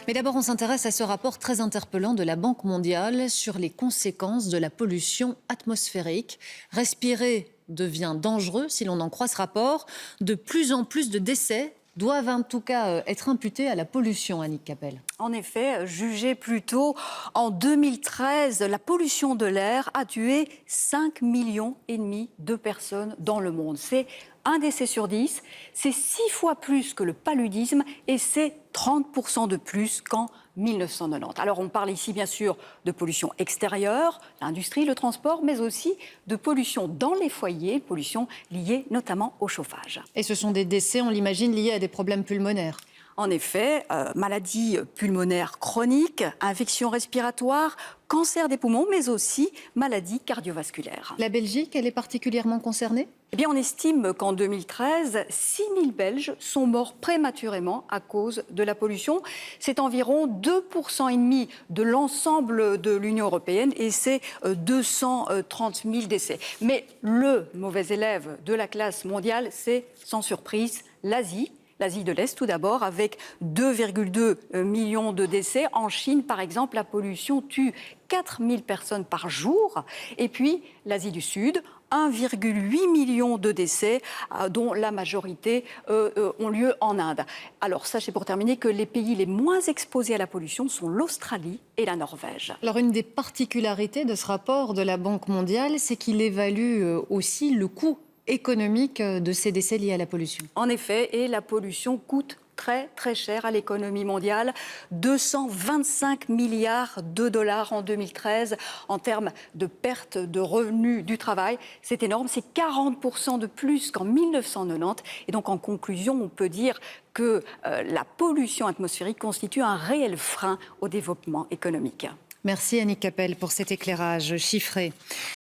Mais d'abord, on s'intéresse à ce rapport très interpellant de la Banque mondiale sur les conséquences de la pollution atmosphérique. Respirer devient dangereux si l'on en croit ce rapport. De plus en plus de décès doivent en tout cas être imputés à la pollution, Annick Capel. En effet, jugé plus tôt, en 2013, la pollution de l'air a tué 5,5 millions de personnes dans le monde. C'est un décès sur 10, c'est 6 fois plus que le paludisme et c'est 30% de plus qu'en 1990. Alors on parle ici bien sûr de pollution extérieure, l'industrie, le transport, mais aussi de pollution dans les foyers, pollution liée notamment au chauffage. Et ce sont des décès, on l'imagine, liés à des problèmes pulmonaires. En effet, maladies pulmonaires chroniques, infections respiratoires, cancer des poumons, mais aussi maladies cardiovasculaires. La Belgique, elle est particulièrement concernée ? Eh bien, on estime qu'en 2013, 6 000 Belges sont morts prématurément à cause de la pollution. C'est environ 2,5% de l'ensemble de l'Union européenne et c'est 230 000 décès. Mais le mauvais élève de la classe mondiale, c'est sans surprise l'Asie. L'Asie de l'Est, tout d'abord, avec 2,2 millions de décès. En Chine, par exemple, la pollution tue 4 000 personnes par jour. Et puis, l'Asie du Sud, 1,8 million de décès, dont la majorité ont lieu en Inde. Alors, sachez pour terminer que les pays les moins exposés à la pollution sont l'Australie et la Norvège. Alors, une des particularités de ce rapport de la Banque mondiale, c'est qu'il évalue aussi le coût économique de ces décès liés à la pollution. En effet, et la pollution coûte très très cher à l'économie mondiale, 225 milliards de dollars en 2013 en termes de perte de revenus du travail. C'est énorme, c'est 40% de plus qu'en 1990. Et donc en conclusion, on peut dire que la pollution atmosphérique constitue un réel frein au développement économique. Merci Annick Capel pour cet éclairage chiffré.